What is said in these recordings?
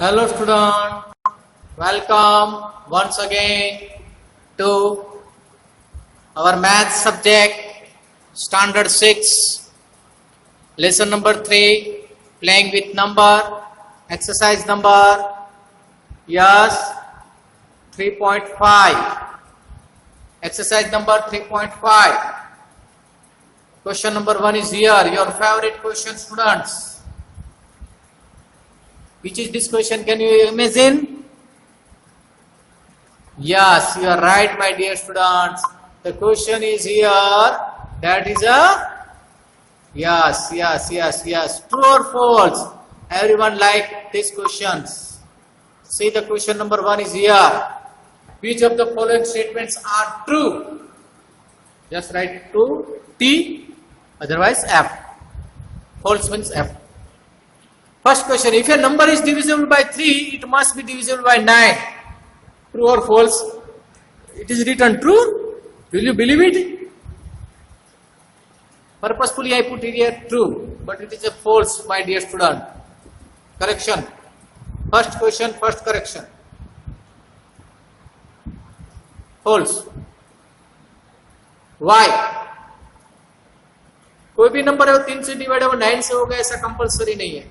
Hello student, welcome once again to our math subject standard 6 lesson number 3 playing with number exercise number yes 3.5 exercise number 3.5 question number 1 is here your favorite question students. Which is this question? Can you imagine? Yes, you are right, my dear students. The question is here. That is a yes. True or false? Everyone like these questions. See, the question number 1 is here. Which of the following statements are true? Just write true T, otherwise F. False means F. First question, if a number is divisible by 3, it must be divisible by 9. True or false? It is written true. Will you believe it? Purposefully I put here true, but it is a false, my dear student. Correction. First question, first correction. False. Why? कोई भी number है वो 3 से divide हो 9 से होगा ऐसा compulsory नहीं है.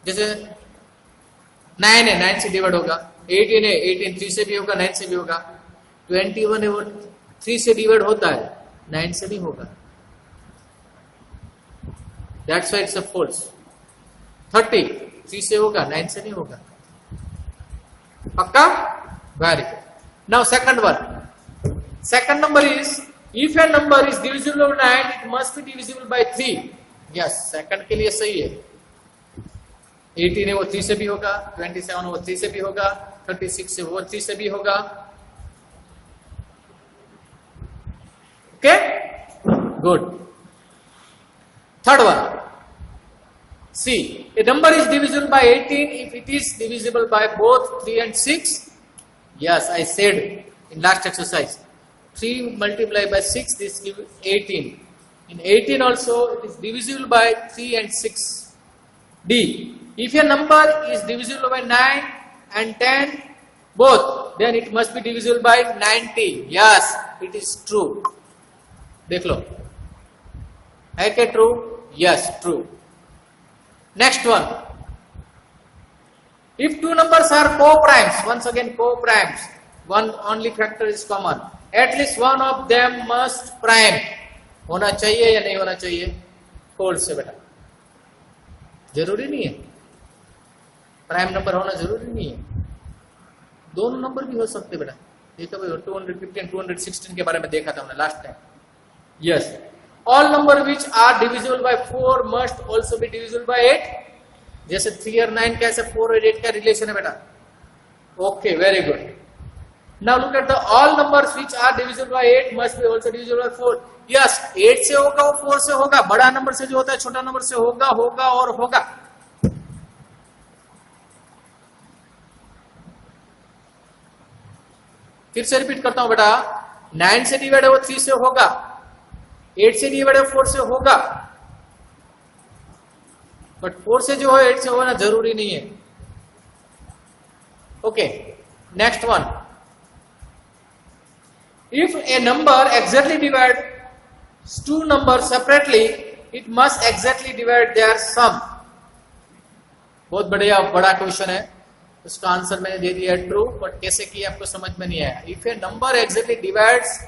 जैसे 9 है 9 से डिवाइड होगा, 18 है 18 3 से भी होगा 9 से भी होगा, 21 है वो 3 से डिवाइड होता है 9 से नहीं होगा. That's why it's a false. 30 3 से होगा 9 से नहीं होगा. पक्का? Very good. Now second one. Second number is if a number is divisible by 9 it must be divisible by 3. Yes, second के लिए सही है. 18 है वो 3 से भी होगा, 27 वो 3 से भी होगा, 36 से वो 3 से भी होगा. Okay, good. Third one. See, a number is divisible by 18 if it is divisible by both 3 and 6. Yes, I said in last exercise. 3 multiplied by 6, this gives 18. In 18 also it is divisible by 3 and 6. D. If a number is divisible by 9 and 10 both, then it must be divisible by 90. Yes, it is true. देख लो है क्या true? Yes, true. Next one. If two numbers are co-primes, once again co-primes, one only factor is common. At least one of them must prime. होना चाहिए या नहीं होना चाहिए? False से बेटा. जरूरी नहीं है. प्राइम नंबर होना जरूरी नहीं है. दोनों नंबर भी हो सकते बेटा. देखा भाई 215 216 के बारे में देखा था हमने last time. Yes, all number which are divisible by 4 must also be divisible by 8. जैसे 3 और 9 कैसे 4 और 8 का रिलेशन है बेटा. Okay, very good. Now look at the all numbers which are divisible by 8 must be also divisible by 4. Yes, 8 से होगा और 4 से होगा. बड़ा नंबर से जो होता है छोटा नंबर से होगा और होगा. फिर से रिपीट करता हूं बेटा. 9 से डिवाइड है वो 3 से होगा, 8 से डिवाइड है 4 से होगा, बट 4 से जो है 8 से होना जरूरी नहीं है. Okay, next one. If a number exactly divide two numbers separately, it must exactly divide their sum. बहुत बड़ा क्वेश्चन है. उसका आंसर मैंने दे दिया है ट्रू, बट कैसे किया आपको समझ में नहीं आया. If a number exactly divides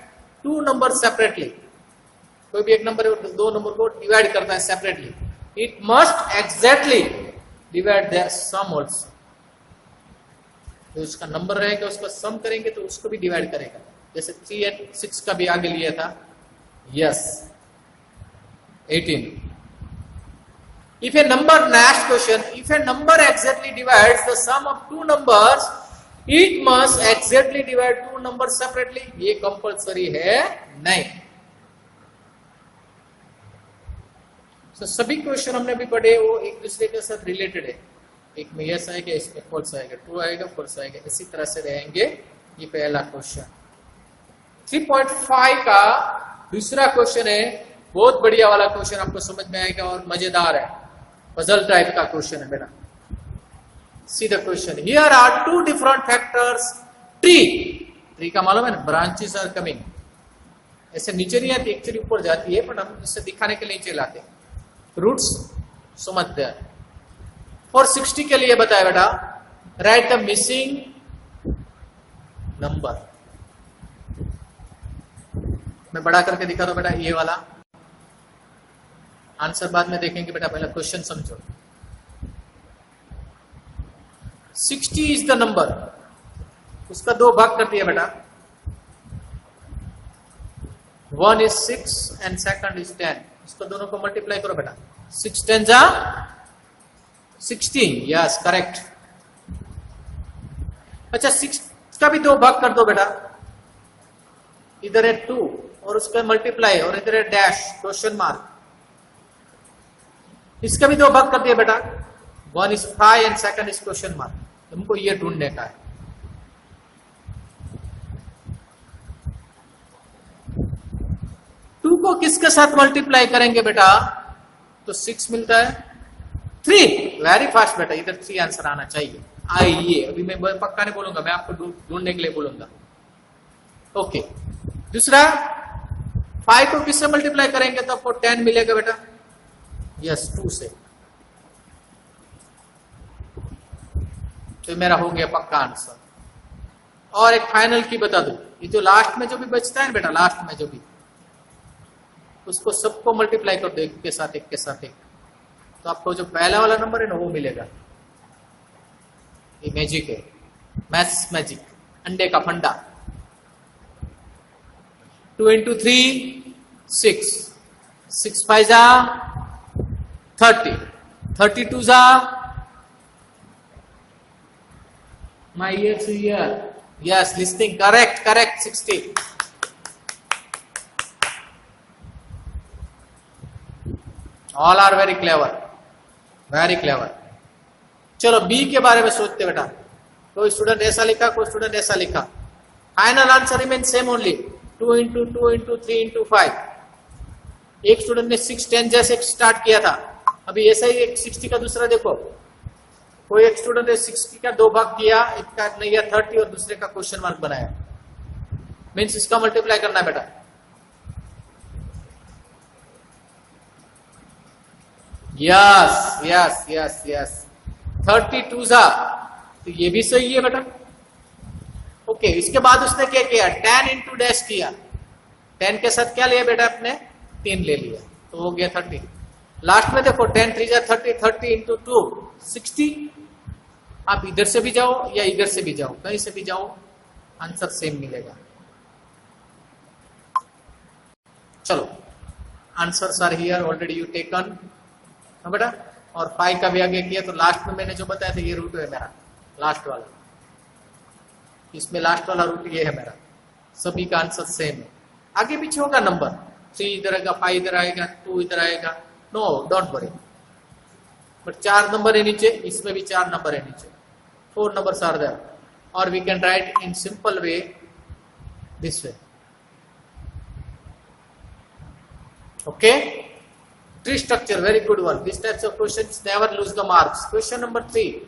two number separately, कोई भी एक नंबर दो नंबर को डिवाइड करता है separately, it must exactly divide their sum also. तो उसका नंबर रहेगा उसको सम करेंगे तो उसको भी डिवाइड करेगा. जैसे 3 और 6 का भी आगे लिया था. Yes, 18. If a number, next question, if a number exactly divides the sum of two numbers, it must exactly divide two numbers separately. ये कंपल्सरी है नहीं. So, सभी क्वेश्चन हमने भी पढ़े वो एक दूसरे के साथ रिलेटेड है. एक में यस आएगा, इसमें फॉल्स आएगा, ट्रू आएगा, फॉल्स आएगा, इसी तरह से रहेंगे. ये पहला क्वेश्चन. 3.5 का दूसरा क्वेश्चन है बहुत बढ़िया वाला क्वेश्चन आपको समझ में आएगा और मजेदार है, पजल टाइप का क्वेश्चन है बेटा। See the question, here are two different factors, tree का मालूम है ना, ब्रांचेस आर कमिंग, ऐसे नीचे नहीं आती, एक्चुअली ऊपर जाती है, पर हम इससे दिखाने के लिए नीचे लाते। रूट्स समझते हैं। फॉर 60 के लिए बताया बेटा, राइट द मिसिंग नंबर। मैं बड़ा करके दिखा दो बेटा, ये वाला आंसर बाद में देखेंगे बेटा, पहले क्वेश्चन समझो। 60 इज द नंबर, उसका 2 भाग कर दिया बेटा, 1 is 6 and second is 10, इसको दोनों को मल्टीप्लाई करो बेटा, 6 10 जा 16, यस करेक्ट। अच्छा 6 का भी 2 भाग कर दो बेटा, इधर है 2 और उसका मल्टीप्लाई, और इधर है डैश क्वेश्चन मार्क, इसका भी 2 भाग कर दिया बेटा, 1 is 5 and second is question mark. तुमको ये ढूंढने का है। को किसके साथ मल्टीप्लाई करेंगे बेटा, तो 6 मिलता है, 3, वेरी फास्ट बेटा, इधर 3 आंसर आना चाहिए। आइए अभी मैं पक्का नहीं बोलूंगा, मैं आपको ढूंढने के लिए बोलूंगा। ओके, दूसरा 5 को किससे मल्टीप्लाई करेंगे तो आपको 10 मिलेगा बेटा, यस 2 से, तो मेरा हो गया पक्का आंसर। और एक फाइनल की बता दूं, ये जो लास्ट में जो भी बचता है बेटा, लास्ट में जो भी, उसको सबको मल्टीप्लाई कर दो एक के साथ एक, तो आपको जो पहला वाला नंबर है ना वो मिलेगा। ये मैजिक है, मैथ्स मैजिक, अंडे का फंडा। 2 into 3 6, 6 5 जा 30, 32 जा, my ears here, yes listening, correct 60। All are very clever. चलो बी के बारे में सोचते बेटा, कोई स्टूडेंट ऐसा लिखा, कोई स्टूडेंट ऐसा लिखा, final answer remain same only, 2 into 2 into 3 into 5। एक स्टूडेंट ने 6 10 जैसे स्टार्ट किया था, अभी ऐसा ही एक 60 का दूसरा देखो, कोई एक स्टूडेंट ने 60 का 2 भाग किया, एक का नहीं 30 और दूसरे का क्वेश्चन मार्क बनाया, मीन्स इसका मल्टीप्लाई करना है बेटा। यस 32 जा, तो ये भी सही है बेटा। ओके, इसके बाद उसने क्या किया, 10 into डैश किया, 10 के साथ क्या लिया बेटा आपने, 3 ले लिया, तो हो गया 30। लास्ट में देखो 10 3 जा 30, 30 into 2 60। आप इधर से भी जाओ या इधर से भी जाओ, कहीं से भी जाओ, आंसर सेम मिलेगा। चलो answers are here, already you taken बेटा। और 5 का भी आगे किया, तो लास्ट में मैंने जो बताया था ये रूट है मेरा, लास्ट वाला, इसमें लास्ट वाला रूट ये है मेरा, सभी का आंसर सेम है। आगे पीछे होगा नंबर, 3 इधर आएगा, 5 इधर आएगा, 2 इधर आएगा, no don't worry, but 4 number है नीचे, इसमें भी 4 नंबर है नीचे, 4 numbers are there, or we can write in simple way this way। Okay, tree structure, very good one. These types of questions never lose the marks. Question number 3,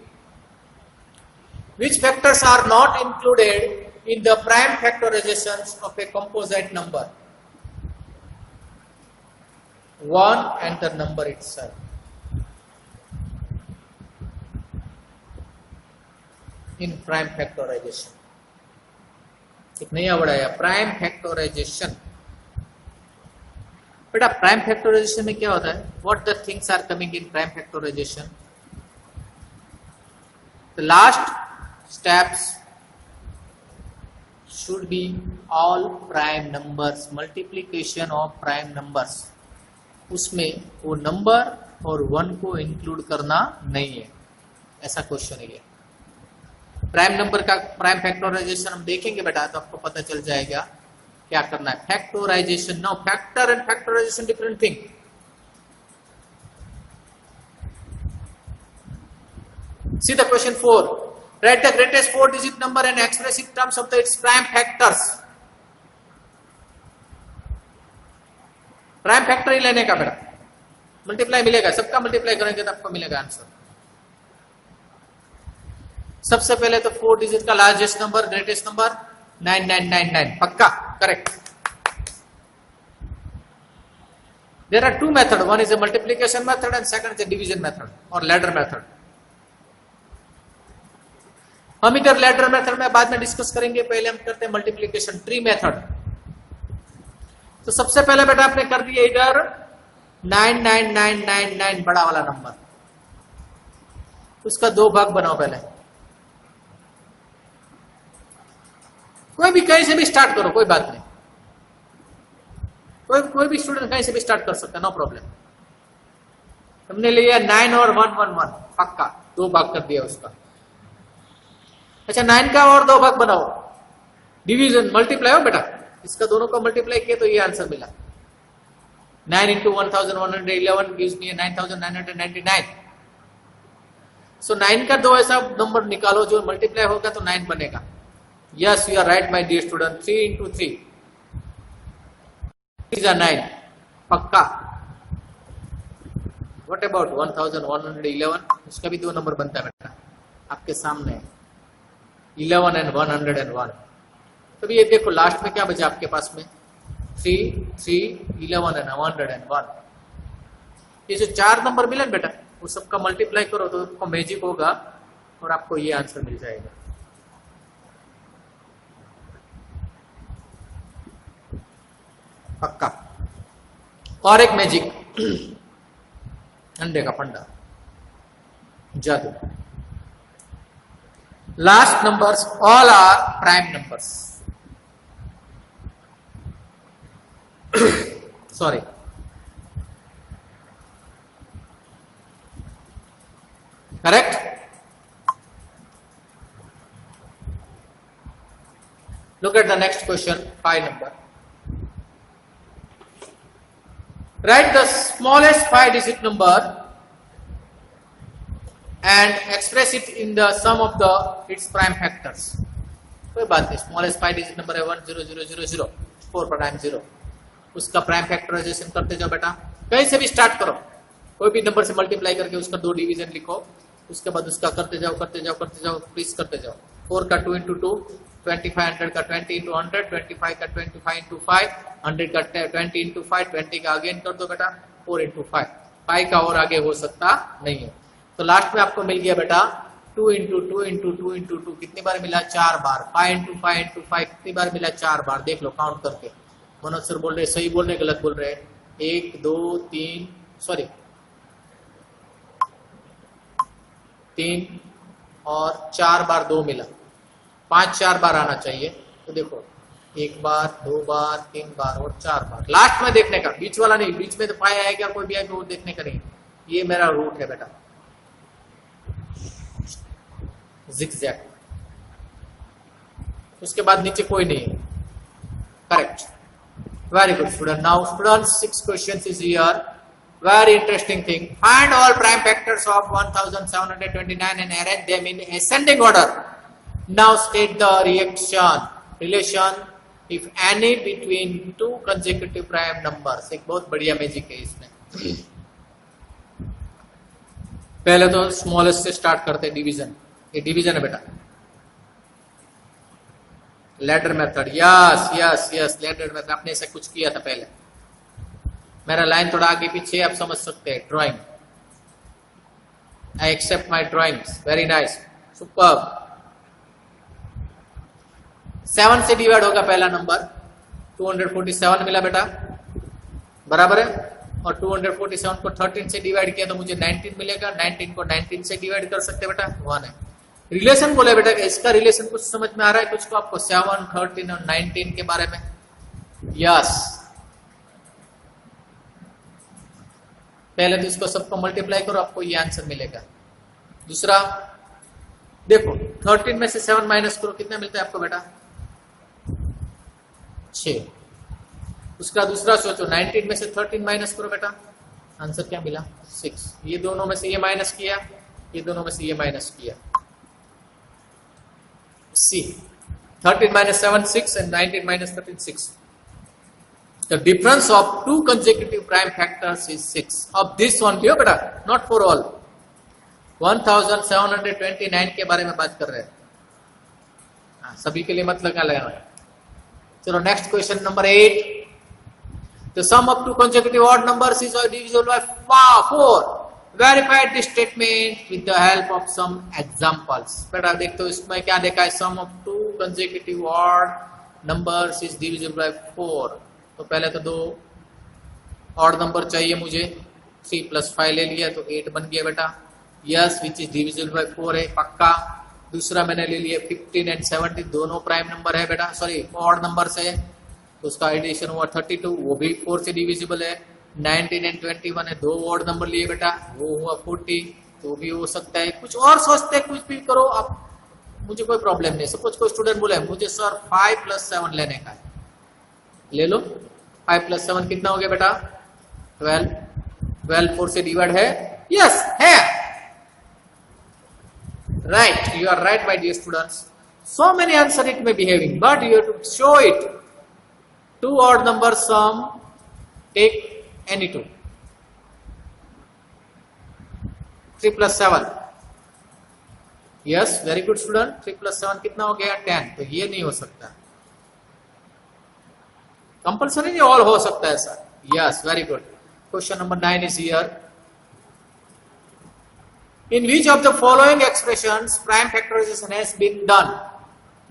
which factors are not included in the prime factorizations of a composite number? 1 and the number itself। in prime factorization, एक नया word आया, prime factorisation. बेटा prime factorisation में क्या होता है, what the things are coming in prime factorisation, the last steps should be all prime numbers, multiplication of prime numbers। उसमें वो नंबर और 1 को इंक्लूड करना नहीं है, ऐसा क्वेश्चन है ये। प्राइम नंबर का प्राइम फैक्टराइजेशन हम देखेंगे बेटा, तो आपको पता चल जाएगा क्या करना है। Factorisation, no, factor and factorisation different thing. See the question 4. Write the greatest 4-digit number and express it in terms of its prime factors. Prime factor ही लेने का बेटा, मल्टीप्लाई मिलेगा, सबका मल्टीप्लाई करेंगे तो आपको मिलेगा आंसर। सबसे पहले तो 4 डिजिट का लार्जेस्ट नंबर, ग्रेटेस्ट नंबर 9999, पक्का correct. There are 2 method, one is a multiplication method and second is a division method और लैडर मेथड। हम इधर लैडर मेथड में बाद में डिस्कस करेंगे, पहले हम करते हैं मल्टीप्लिकेशन ट्री मेथड। तो सबसे पहले बेटा आपने कर दिया इधर 99999 बड़ा वाला नंबर, उसका 2 भाग बनाओ पहले। कोई भी कहीं से भी स्टार्ट करो, कोई बात नहीं, कोई भी स्टूडेंट कहीं से भी स्टार्ट कर सकता है, नो प्रॉब्लम। हमने लिया 9 और 111, पक्का 2 भाग कर दिया उसका। अच्छा 9 का और 2 भाग बनाओ, डिवीजन मल्टीप्लाई हो बेटा, इसका दोनों को मल्टीप्लाई किया तो ये आंसर मिला। 9 into 1111 gives me 9999। सो 9 का 2 ऐसा नंबर निकालो जो मल्टीप्लाई होगा तो 9 बनेगा। Yes you are right my dear student, 3 into 3 is 9, पक्का। व्हाट अबाउट 1111, उसका भी 2 नंबर बनता है बेटा, आपके सामने 11 and 101। तो ये देखो लास्ट में क्या बचा आपके पास में, 3, 3, 11 and 101। ये जो 4 नंबर मिले बेटा, वो सबका मल्टीप्लाई करो तो आपको मैजिक होगा और आपको ये आंसर मिल जाएगा। पक्का। और एक मैजिक, अंडे का फंडा, जादू। Last numbers all are prime numbers. Sorry. Correct? Look at the next question, 5 number. Write the smallest 5-digit number and express it in the sum of its prime factors. कोई बात नहीं, स्मॉलेस्ट 5-digit नंबर है 10000, 4 prime 0, उसका prime factorisation करते जाओ बेटा, कहीं से भी स्टार्ट करो, कोई भी नंबर से मल्टीप्लाई करके उसका 2 डिवीजन लिखो, उसके बाद उसका करते जाओ प्लीज करते जाओ। 4 का 2 into 2, 25, 100 का 20 into 100, 25 का 25 into 5, 100 का 20 into 5, 20 का अगेन कर दो बेटा 4 into 5, 5 का और आगे हो सकता नहीं है। तो लास्ट में आपको मिल गया बेटा 2 into 2 into 2 into 2, कितनी बार मिला, 4 बार। 5 into 5 into 5 कितनी बार मिला, 4 बार। देख लो काउंट करके, मनोज सर बोल रहे सही बोल रहे गलत बोल रहे, 1 2 3 सॉरी 3 और 4 बार 2 मिला, 5 4 बार आना चाहिए। तो देखो 1 बार 2 बार 3 बार और 4 बार, लास्ट में देखने का, बीच वाला नहीं, बीच में तो पाया आएगा कोई भी आएगा वो देखने का नहीं, ये मेरा रूट है बेटा, zigzag। उसके बाद नीचे कोई नहीं है, correct. Very good student. Now students, 6 questions is here. Very interesting thing. Find all prime factors of 1729 and arrange them in ascending order. Now state the relation if any between 2 consecutive prime numbers. एक बहुत बढ़िया magic है इसमें। पहले तो smallest से start करते हैं, डिवीजन, ये डिवीजन है बेटा, ladder method. Yes yes yes ladder method, आपने ऐसा कुछ किया था पहले, मेरा लाइन थोड़ा आगे पीछे आप समझ सकते हैं। Drawing, I accept my drawings, very nice, superb. 7 से डिवाइड होगा पहला नंबर, 247 मिला बेटा, बराबर है। और 247 को 13 से डिवाइड किया तो मुझे 19 मिलेगा, 19 को 19 से डिवाइड कर सकते बेटा, 1 है। रिलेशन बोले बेटा, इसका रिलेशन कुछ समझ में आ रहा है कुछ को आपको, 7, 13 और 19 के बारे में? यस। पहले तो इसको सबको मल्टीप्लाई करो, आपको ये आंसर मिलेगा। दूसरा देखो, 13 में से 7 माइनस करो, कितना मिलता है आपको बेटा, 6। उसका दूसरा सोचो, 19 में से 13 माइनस करो बेटा, आंसर क्या मिला, 6। ये दोनों में से ये माइनस किया, ये दोनों में से ये माइनस किया, C। 13 minus 7 6 and 19 minus 13 6। The difference of two consecutive prime factors is 6. Of this only हो बेटा, not for all. 1729 के बारे में बात कर रहे हैं. सभी के लिए मतलब क्या लगाना है. चलो next question number 8. The sum of two consecutive odd numbers is divisible by 4. Verify this statement with the help of some examples. बेटा देखते हो इसमें क्या देखा है. Sum of two consecutive odd numbers is divisible by 4. तो पहले तो दो ऑड नंबर चाहिए मुझे. 3 + 5 ले लिया तो 8 बन गया बेटा. Yes, which is divisible by 4 है पक्का. दूसरा मैंने ले लिया 15 एंड 17, दोनों प्राइम नंबर है बेटा, सॉरी ऑड नंबर से, तो उसका एडिशन हुआ 32, वो भी 4 से डिविजिबल है. 19 एंड 21 है, दो ऑड नंबर लिए बेटा, वो हुआ 40, तो भी हो सकता है. कुछ और सोचते कुछ भी करो आप, मुझे कोई प्रॉब्लम नहीं. सपोज कोई स्टूडेंट बोले मुझे सर 5 + 7 लेने का है, ले लो. 5 + 7 कितना हो गया बेटा? 12. 12 4 से डिवाइड है. यस है. Right, you are right, my dear students. So many answer it may be having, but you have to show it. Two odd number sum, take any two. 3 + 7. Yes, very good student. 3 + 7 कितना हो गया? 10. तो ये नहीं हो सकता. Compulsory नहीं, all हो सकता है sir. Yes, very good. Question number 9 is here. In which of the following expressions prime factorization has been done?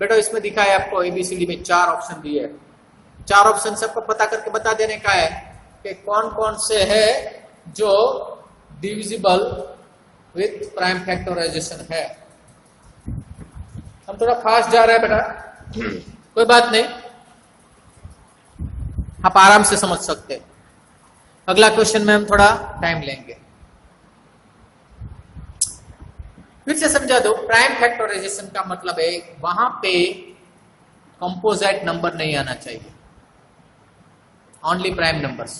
बेटा इसमें दिखा है आपको ABCD में 4 ऑप्शन दिए हैं. 4 ऑप्शन सबको पता करके बता देने का है कि कौन कौन से है जो डिविजिबल विथ प्राइम फैक्टराइजेशन है. हम थोड़ा फास्ट जा रहे हैं बेटा, कोई बात नहीं, आप आराम से समझ सकते हैं. अगला क्वेश्चन में हम थोड़ा टाइम लेंगे. फिर से समझा दो. प्राइम फैक्टराइजेशन का मतलब है वहां पे कंपोजिट नंबर नहीं आना चाहिए, ओनली प्राइम नंबर्स.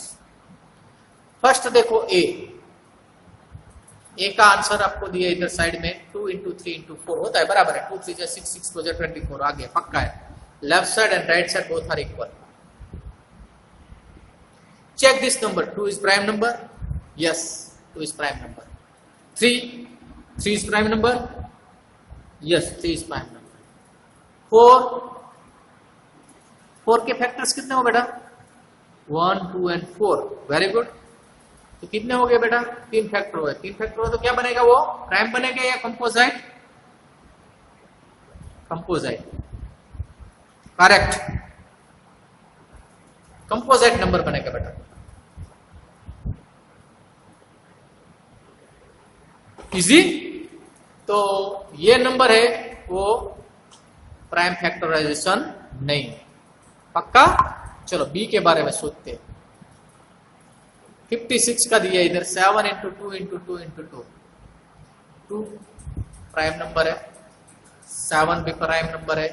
फर्स्ट देखो ए का आंसर आपको दिया इधर साइड में 2 × 3 × 4 होता है, बराबर है. 2 3 = 6, 6 4 = 24, आ गया, पक्का है. Left side and right side both are equal. Check this number. 2 is prime number. Yes, 2 is prime number. 3 is prime number. Yes, 3 is prime number. 4 के फैक्टर्स कितने हो बेटा? 1 2 and 4. Very good. तो कितने हो गए बेटा? 3 फैक्टर हो गए. 3 फैक्टर हो तो क्या बनेगा? वो प्राइम बनेगा या composite? Composite. Correct, composite number बनेगा बेटा. इजी. तो ये नंबर है वो प्राइम फैक्टराइजेशन नहीं है, पक्का. चलो बी के बारे में सोचते हैं. 56 का दिया इधर. 7 × 2 × 2 × 2. 2 प्राइम नंबर है, 7 भी प्राइम नंबर है,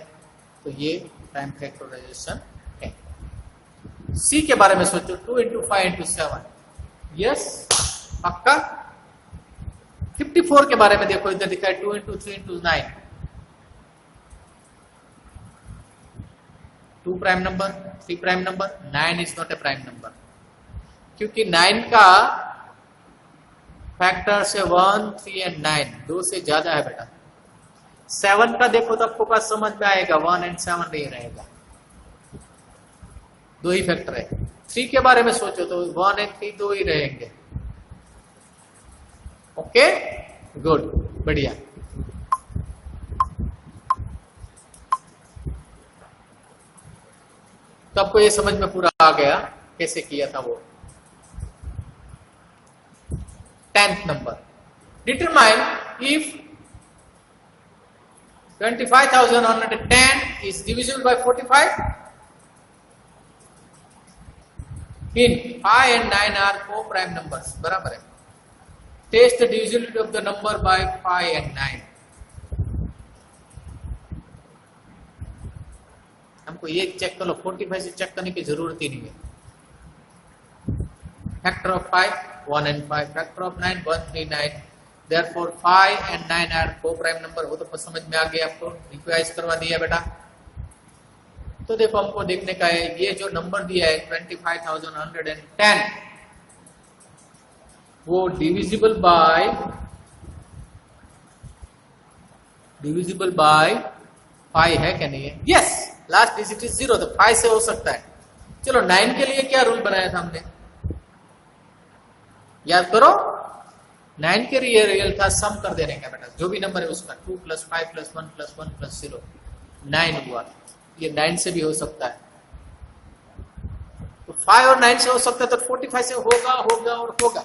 तो ये प्राइम फैक्टराइजेशन है. सी के बारे में सोचो. 2 × 5 × 7. यस, पक्का. 54 के बारे में देखो, इधर दिखा है 2 × 3 × 9. 2 prime number, 3 prime number. 9 is not a prime number, क्योंकि 9 का फैक्टर से 1 3 एंड 9 2 से ज्यादा है बेटा. 7 का देखो तो आपको पास समझ में आएगा, 1 एंड 7 नहीं रहेगा, 2 ही फैक्टर है. 3 के बारे में सोचो तो 1 एंड 3 2 ही रहेंगे. ओके, गुड, बढ़िया. तो आपको ये समझ में पूरा आ गया कैसे किया था वो. 10th number. Determine if 25,110 is divisible by 45. In 5 and 9 are co-prime numbers. बराबर है. Test the divisibility of the number by 5 and 9. हमको ये चेक कर लो, 45 से चेक करने की जरूरत ही नहीं है. Factor of 5 1 and 5. Factor of 9 1 3 9. Therefore 5 and 9 are co-prime number. वो तो समझ में आ गया आपको, रिवाइज करवा दिया बेटा. तो देखो हमको देखने का है ये जो नंबर दिया है 25,110 वो डिविजिबल बाय 5 है क्या नहीं है? यस, लास्ट डिजिट इज 0 तो 5 से हो सकता है। चलो 9 के लिए क्या रूल बनाया था हमने, याद करो। 9 के लिए रियल था सम कर देने का बेटा, जो भी नंबर है उसका 2 + 5 + 1 + 1 + 0 9 हुआ। ये 9 से भी हो सकता है, तो 5 और 9 से हो सकता है, तो 45 से होगा और होगा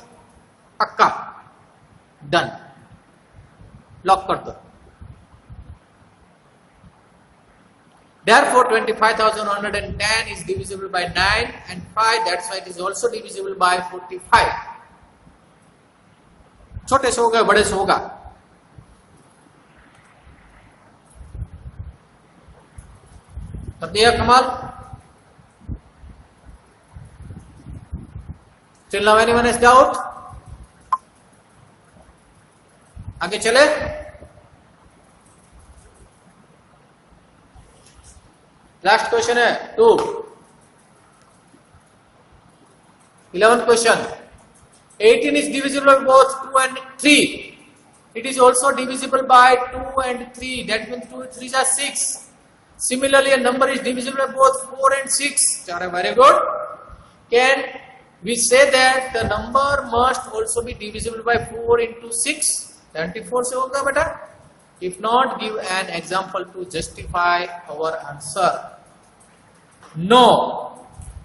पक्का। डन, लॉक कर दो। Therefore 25,110 is divisible by 9 and 5, that's why it is also divisible by 45। छोटे से होगा बड़े से होगा। तब दिया कमाल। Till now anyone has doubt? आगे चले। लास्ट क्वेश्चन है 2। 11th question. 18 is divisible by both 2 and 3. It is also divisible by 2 and 3. That means 2 and 3 are 6. Similarly, a number is divisible by both 4 and 6. Very good. Can we say that the number must also be divisible by 4 into 6? 24 से होगा बेटा? If not, give an example to justify our answer. No.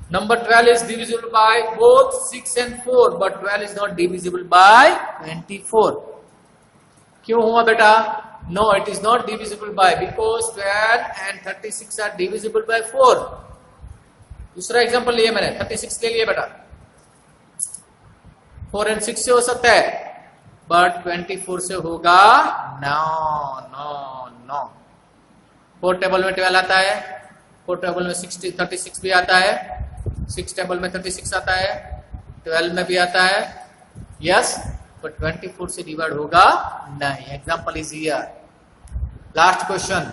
Number 12 is divisible by both 6 and 4, but 12 is not divisible by 24. क्यों हुआ बेटा? No, it is not divisible by, because 12 and 36 are divisible by 4. दूसरा example लिया मैंने, 36 ले लिया बेटा। 4 and 6 से हो सकता है, but 24 से होगा? No। 4 टेबल में 12 आता है, 4 टेबल में 36 भी आता है, 6 टेबल में 36 आता है, 12 में भी आता है। यस, but 24 से डिवाइड होगा नहीं। Example is here. Last question.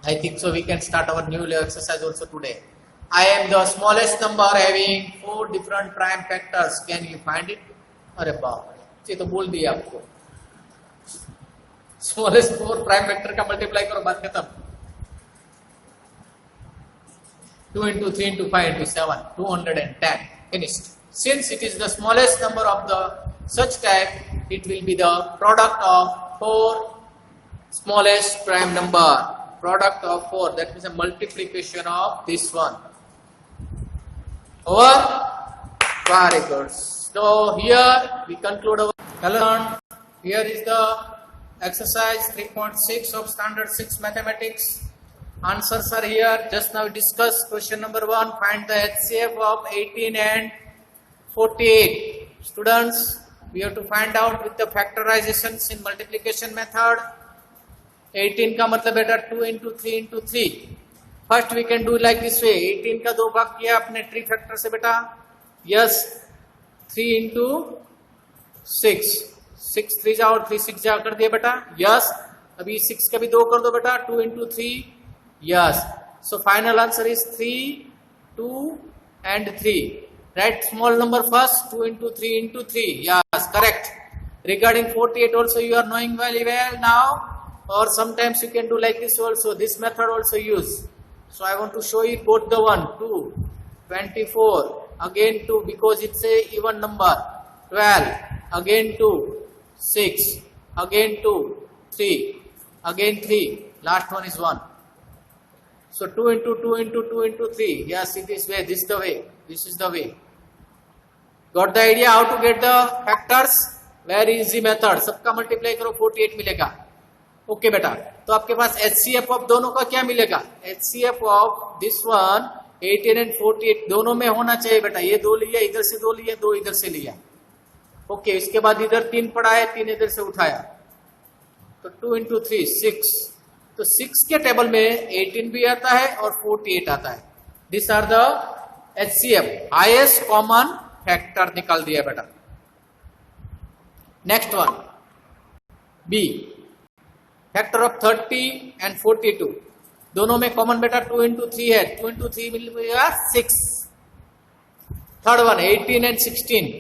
I think so we can start our new exercise also today. I am the smallest number having 4 different prime factors. Can you find it? अरे बाप रे, ये तो बोल दिया आपको। स्मॉलेस्ट 4 प्राइम वेक्टर का multiply करो, बात खत्म। 2 into 3 into 5 into 7, 210, finished. Since it is the smallest number of the such type, it will be the product of 4 smallest prime number. Product of 4, that means a multiplication of this one. Over? Very good. So here we conclude our learn. Here is the exercise 3.6 of standard 6 mathematics. Answers are here. Just now we discussed question number 1. Find the HCF of 18 and 48. Students, we have to find out with the factorizations in multiplication method. 18 का मतलब बेटा 2 into 3 into 3. First we can do like this way. 18 का 2 भाग किया अपने 3 factor से बेटा. Yes, 3 into 6. 6 3 जा और 3 6 जा कर दिया बेटा. Yes, अभी 6 का भी 2 कर दो बेटा. 2 into 3. Yes. So final answer is 3, 2 and 3. Write small number first. 2 into 3 into 3. Yes, correct. Regarding 48 also you are knowing very well now. Or sometimes you can do like this also. This method also use. So I want to show you both the one. 2, 24. Again 2 because it's a even number. 12. Again 2. 6. Again 2. 3. Again 3. Last one is 1. So 2 into 2 into 2 into 3. Yes, it is way. This is the way. This is the way. Got the idea how to get the factors? Very easy method. सबका multiply करो 48 मिलेगा. Okay बेटा, तो आपके पास HCF of दोनों का क्या मिलेगा? HCF of this one 18 and 48 दोनों में होना चाहिए बेटा. ये 2 लिया, इधर से 2 लिया, 2 इधर से लिया. ओके, इसके बाद इधर 3 पड़ा है, 3 इधर से उठाया, तो 2 into 3 6. तो 6 के टेबल में 18 भी आता है और 48 आता है. This are the HCF, highest common factor निकाल दिया बेटा. Next one B, factor of 30 and 42. दोनों में कॉमन बेटा 2 इंटू 3 है, 2 इंटू 3 मिलेगा 6। थर्ड वन 18 एंड 16,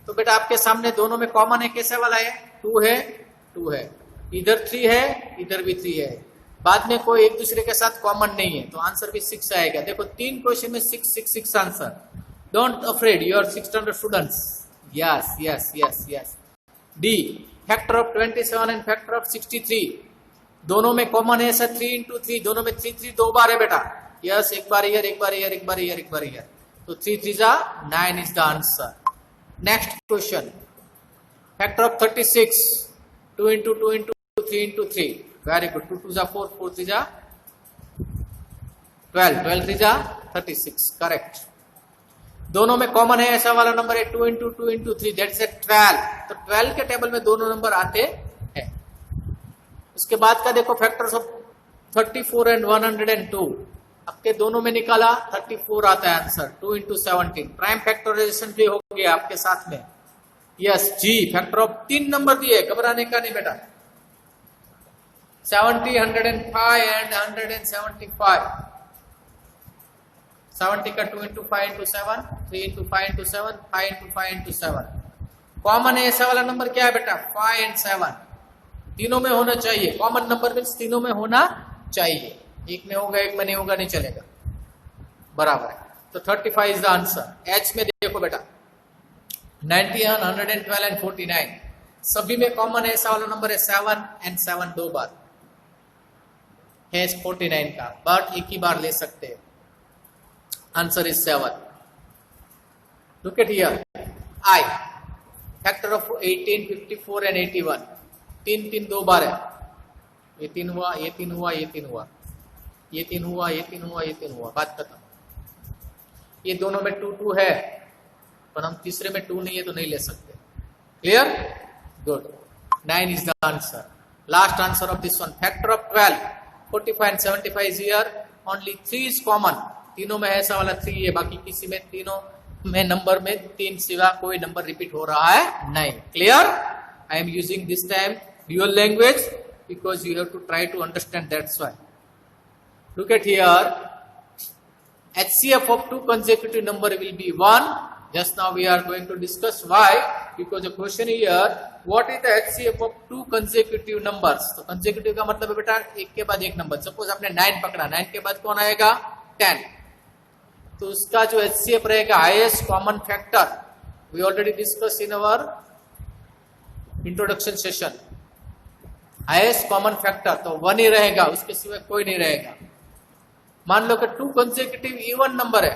तो बेटा आपके सामने दोनों में कॉमन है, कैसे वाला है? 2 है, 2 है, इधर 3 है, इधर भी 3 है, बाद में कोई एक दूसरे के साथ कॉमन नहीं है, तो आंसर भी 6 आएगा। देखो 3 क्वेश्चन में 6 6 6 answer. Don't afraid, you are 6 standard students. Yes yes yes yes. D, factor of 27 and factor of 63, दोनों में कॉमन है सर 3 इंटू 3, दोनों में 3 3 दो बार है बेटा। यस, एक बार ईयर, एक बार ईयर, एक बार ईयर, एक बार ईयर, तो 3 3 जा 9 is the answer. Next question, factor of 36, 2 into 2 into 3 into 3, very good. 2 2 जा 4, 4 3 जा 12, 12 3 जा 36, करेक्ट। दोनों में कॉमन है ऐसा वाला नंबर है 2 इंटू 2 इंटू 3, दैट्स ए 12, तो 12 के टेबल में दोनों नंबर आते हैं। उसके बाद का देखो फैक्टर्स ऑफ 34 एंड 102, आपके दोनों में निकाला 34 आता है आंसर, 2 इंटू 17, प्राइम फैक्टराइजेशन भी हो गया आपके साथ में। यस जी, फैक्टर ऑफ 3 नंबर दिए, घबराने का नहीं बेटा। 70, 105 एंड 175, 70 का 2 into 5 into 7, 3 into 5 into 7, 5 into 5 into 7, common है ऐसा वाला नंबर क्या है बेटा? 5 एंड 7, तीनों में होना चाहिए। कॉमन नंबर मीन्स तीनों में होना चाहिए, एक में होगा एक में नहीं होगा, नहीं चलेगा, बराबर है। तो 35 इज द आंसर। एच में देखो बेटा 91, 112 एंड 49, सभी में कॉमन है ऐसा वाला नंबर है 7 एंड 7 दो बार है 49 का, बट एक ही बार ले सकते हैं। Answer is 7। Look at here, I, factor of 18, 54 and 81, 3 3 दो बार है, ये 3 हुआ, ये 3 हुआ, ये 3 हुआ, ये 3 हुआ, ये 3 हुआ, ये 3 हुआ, बात खत्म। ये दोनों में 2 2 है, पर हम तीसरे में 2 नहीं है तो नहीं ले सकते। Clear? Good. 9 is the answer. Last answer of this one, factor of 12, 45 and 75 is here, only 3 is common, तीनों में ऐसा वाला 3 है, बाकी किसी में तीनों में नंबर में 3 सिवा कोई नंबर रिपीट हो रहा है नहीं। Clear? I am using this time dual language because you have to try to understand, that's why. Look at here, HCF of 2 consecutive number will be 1. Just now we are going to discuss why, because the question here, what is the HCF of 2 consecutive numbers? तो consecutive का मतलब है बेटा एक के बाद एक number. Suppose आपने 9 पकड़ा, 9 के बाद कौन आएगा? 10, तो उसका जो HCF रहेगा highest common factor, we already discussed in our introduction session, highest common factor तो 1 ही रहेगा, उसके सिवा कोई नहीं रहेगा। मान लो कि 2 कंसेक्यूटिव इवन नंबर है,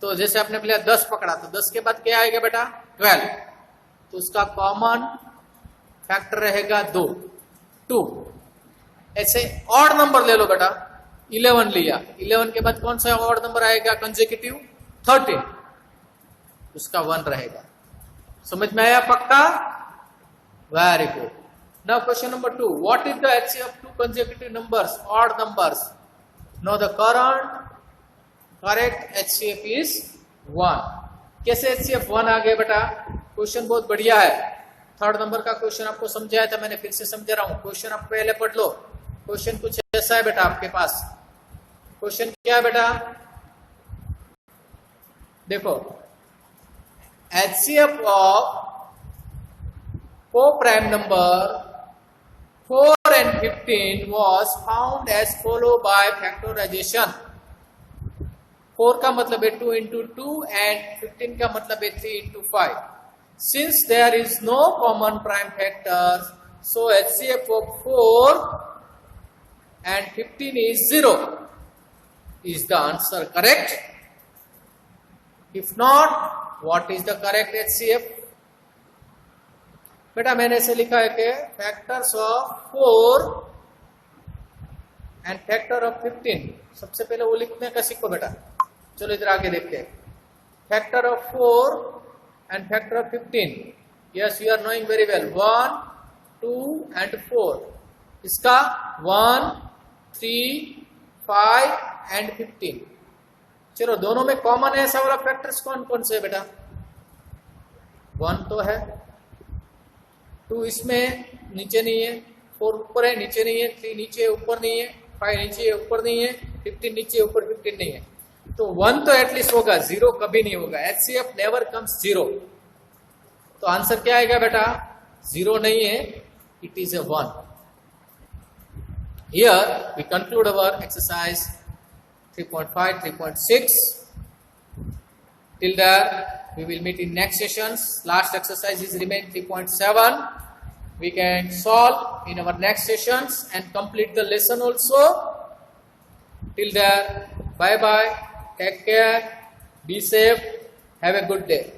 तो जैसे आपने पहले 10 पकड़ा, तो 10 के बाद क्या आएगा बेटा? 12, तो उसका कॉमन फैक्टर रहेगा 2, 2। ऐसे ऑड नंबर ले लो बेटा, 11 लिया, 11 के बाद कौन सा ऑड नंबर आएगा कंसेक्यूटिव? 13, उसका 1 रहेगा। समझ में आया पक्का? Very good. Now question number 2, what is the HCF of 2 consecutive numbers, odd numbers? Now the correct HCF is 1. कैसे HCF 1 आ गया बेटा? क्वेश्चन बहुत बढ़िया है, थर्ड नंबर का क्वेश्चन आपको समझाया था मैंने, फिर से समझा रहा हूं। क्वेश्चन आप पहले पढ़ लो। क्वेश्चन कुछ ऐसा है बेटा आपके पास। क्वेश्चन क्या है बेटा? देखो, HCF of co-prime number 4 and 15 was found as follow by factorization. 4 का मतलब है 2 into 2 and 15 का मतलब है 3 into 5. Since there is no common prime factors, so HCF of 4 and 15 is 0. Is the answer correct? If not, what is the correct HCF? बेटा मैंने ऐसे लिखा है कि factors of 4 and factor of 15, सबसे पहले वो लिखने का सीखो बेटा। चलो इधर आगे देखते हैं। Factor of 4 and factor of 15, yes you are knowing very well, 1, 2 and 4, इसका 1, 3, 5 एंड 15। चलो दोनों में कॉमन है ऐसा वाला फैक्टर्स कौन कौन से है बेटा? 1 तो है, 2 इसमें नीचे नहीं है, 4 ऊपर है नीचे नहीं है, 3 नीचे ऊपर नहीं है, 5 नीचे ऊपर नहीं है, 15 नीचे ऊपर 15 नहीं है, तो 1 तो एटलीस्ट होगा, 0 कभी नहीं होगा. HCF never comes 0. तो आंसर क्या आएगा बेटा? 0 नहीं है, it is a 1. Here we conclude our exercise 3.5, 3.6. Till there we will meet in next sessions. Last exercise is remain 3.7. We can solve in our next sessions and complete the lesson also. Till there, bye bye, take care, be safe, have a good day.